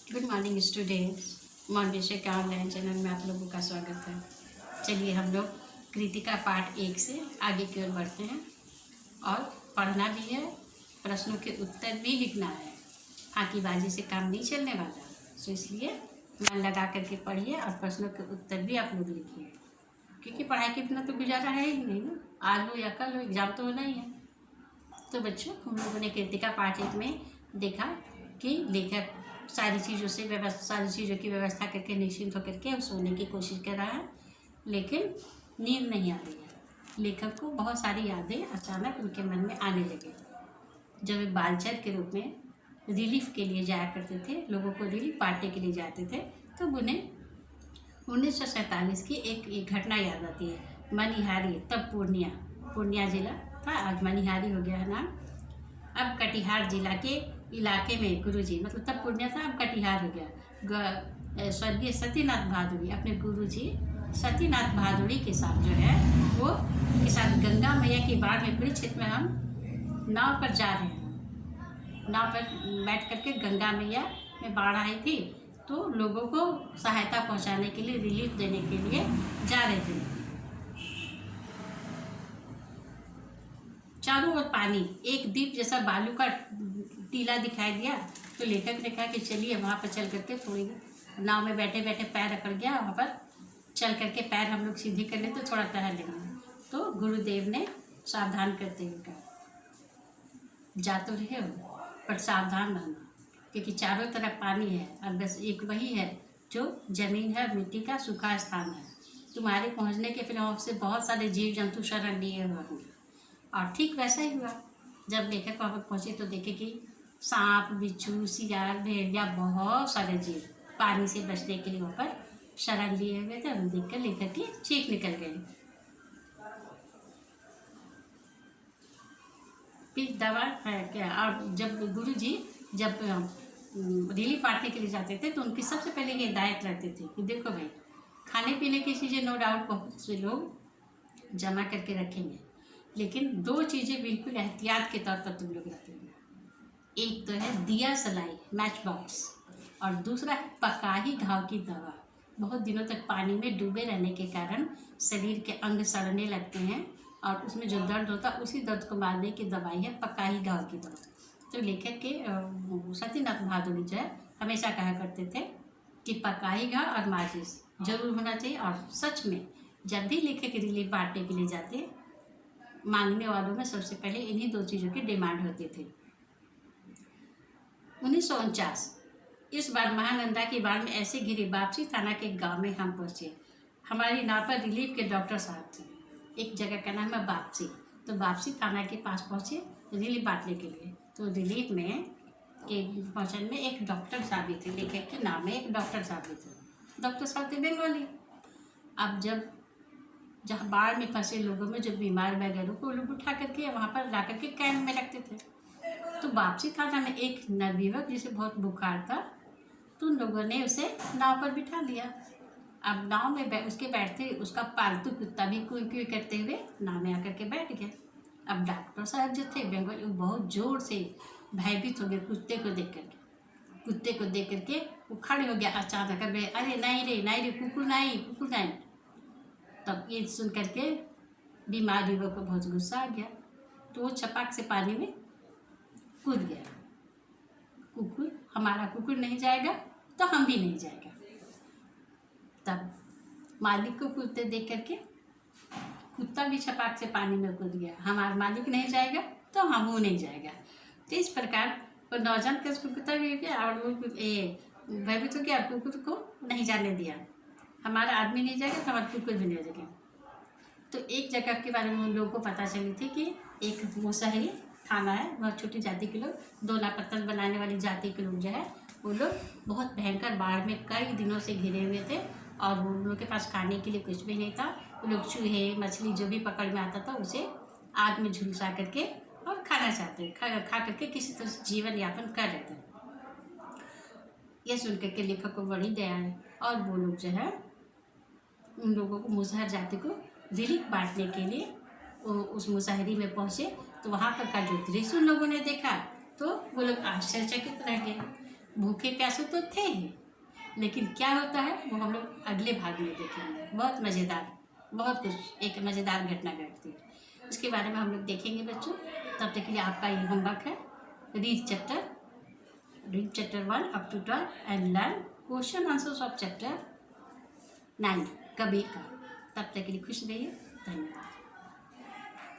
Good morning students. Montessori का online channel में आप लोगों का स्वागत है। चलिए हम लोग कृतिका पाठ 1 से आगे की ओर बढ़ते हैं और पढ़ना भी है, प्रश्नों के उत्तर भी लिखना है। फांकीबाजी से काम नहीं चलने वाला, तो इसलिए मन लगा करके पढ़िए और प्रश्नों के उत्तर भी आप लोग लिखिए, क्योंकि पढ़ाई के बिना तो गुजारा है ही नहीं ना। आज हो या कल हो, एग्ज़ाम तो होना ही है। तो बच्चों, हम लोगों ने कृतिका पाठ 1 में देखा कि लेखक सारी चीज़ों की व्यवस्था करके निश्चिंत होकर के सोने की कोशिश कर रहा है, लेकिन नींद नहीं आ रही है। लेखक को बहुत सारी यादें अचानक उनके मन में आने लगे। जब वे बालचर के रूप में रिलीफ के लिए जाया करते थे, लोगों को रिलीफ बांटने के लिए जाते थे, तो उन्हें 1947 की एक घटना याद आती है। मनिहारी, तब पूर्णिया जिला था, आज मनिहारी हो गया है नाम। अब कटिहार जिला के इलाके में गुरुजी, मतलब तब पूर्णिया था, अब कटिहार हो गया। स्वर्गीय सतीनाथ भादुड़ी अपने गुरुजी सतीनाथ भादुड़ी के साथ जो है वो के साथ गंगा मैया की बाढ़ में पीड़ित क्षेत्र में हम नाव पर जा रहे हैं। नाव पर बैठ करके गंगा मैया में बाढ़ आई थी, तो लोगों को सहायता पहुंचाने के लिए, रिलीफ देने के लिए जा रहे थे। चारों ओर पानी, एक द्वीप जैसा बालू का टीला दिखाई दिया, तो लेखक ने कहा कि चलिए वहाँ पर चल करके थोड़ी नाव में बैठे बैठे पैर अकड़ गया, वहाँ पर चल करके पैर हम लोग सीधे कर लें तो थोड़ा टहल लेंगे। तो गुरुदेव ने सावधान करते हुए कहा, जा तो रहे हो पर सावधान रहना, क्योंकि चारों तरफ पानी है और बस एक वही है जो जमीन है, मिट्टी का सूखा स्थान है। तुम्हारे पहुँचने के फिर से बहुत सारे जीव जंतु शरण लिए हुए होंगे। और ठीक वैसा ही हुआ। जब लेखक वहाँ पर पहुँचे तो देखे कि सांप, बिच्छू, सियार, भेड़िया, बहुत सारे जीव पानी से बचने के लिए वहाँ पर शरण लिए हुए थे। उन्हें देखकर लेखक की चीख निकल गई। फिर दवा है क्या। और जब गुरुजी जब रिलीफ बांटने के लिए जाते थे तो उनकी सबसे पहले ये हिदायत रहती थी कि देखो भाई, खाने पीने की चीज़ें नो डाउट बहुत से लोग जमा करके रखेंगे, लेकिन 2 चीज़ें बिल्कुल एहतियात के तौर पर तुम लोग रखेंगे। एक तो है दिया सलाई, मैच बॉक्स, और दूसरा है पकाही घाव की दवा। बहुत दिनों तक पानी में डूबे रहने के कारण शरीर के अंग सड़ने लगते हैं और उसमें जो दर्द होता है उसी दर्द को मारने की दवाई है पकाही घाव की दवा। तो लेखक के सतीनाथ भादुड़ी जो है हमेशा कहा करते थे कि पकाही घाव और माचिस जरूर होना चाहिए। और सच में जब भी लेखक रिलीफ बांटने के लिए जाते, मांगने वालों में सबसे पहले इन्हीं 2 चीज़ों की डिमांड होती थी। 1949, इस बार महानंदा की बाढ़ में ऐसे घिरे वापसी थाना के गांव में हम पहुंचे। हमारी नाव पर रिलीफ के डॉक्टर साहब थे। एक जगह का नाम है वापसी। तो वापसी थाना के पास पहुंचे रिलीफ बांटने के लिए। तो रिलीफ में के पहुँचने में एक डॉक्टर साहब भी थे, लेखक के नाम में एक डॉक्टर साहब भी थे। डॉक्टर साहब थे बंगाली। अब जहाँ बाढ़ में फंसे लोगों में जो बीमार वगैरह को लोग उठा करके वहाँ पर ला करके कैंप में रखते थे। तो वापसी थाना में एक नवयुवक जिसे बहुत बुखार था, तो उन लोगों ने उसे नाव पर बिठा दिया। अब नाव में उसके बैठते उसका पालतू कुत्ता भी कुई कुई करते हुए नाव में आकर के बैठ गया। अब डॉक्टर साहब जो थे बंगाली, वो बहुत ज़ोर से भयभीत हो गए कुत्ते को देख करके वो खड़े हो गया अचानक। अरे नहीं रे कुकुर नहीं। तब ये सुन करके बीमार युवक को बहुत गुस्सा आ गया, तो वो छपाक से पानी में कूद गया। हमारा कुकुर नहीं जाएगा तो हम भी नहीं जाएगा। तब मालिक को कूदते देख करके कुत्ता भी छपाक से पानी में कूद गया। हमारा मालिक नहीं जाएगा तो हम वो नहीं जाएगा। तो इस प्रकार वो नौजवान का कुत्ता भी हो गया और वो भयभीत हो गया, कुकुर को नहीं जाने दिया। हमारा आदमी नहीं जाएगा तो हमारा कुकुर भी नहीं जाएगा। तो एक जगह के बारे में उन लोगों को पता चली थी कि एक मुसहरी थाना है, बहुत छोटी जाति के लोग, दोना पत्तल बनाने वाली जाति के लोग जो है, वो लोग बहुत भयंकर बाढ़ में कई दिनों से घिरे हुए थे और वो लोगों के पास खाने के लिए कुछ भी नहीं था। वो लोग चूहे मछली जो भी पकड़ में आता था उसे आग में झुलसा करके और खाना चाहते, खा करके किसी तरह से जीवन यापन कर रहे थे। यह सुन करके लेखक को बड़ी दया है और वो लोग जो है उन लोगों को, मुसहर जाति को रिलीफ बांटने के लिए वो उस मुसहरी में पहुँचे। तो वहाँ पर का जो दृश्य उन लोगों ने देखा तो वो लोग आश्चर्यचकित रह गए। भूखे प्यासे तो थे ही, लेकिन क्या होता है वो हम लोग अगले भाग में देखेंगे। बहुत मज़ेदार, बहुत कुछ एक मज़ेदार घटना घटती है, उसके बारे में हम लोग देखेंगे बच्चों। तब तक के लिए आपका ये होमवर्क है, read chapter 1 up to 12 and learn question answers of chapter 9 Kabir का। तब तक के लिए खुश रहिए, धन्यवाद।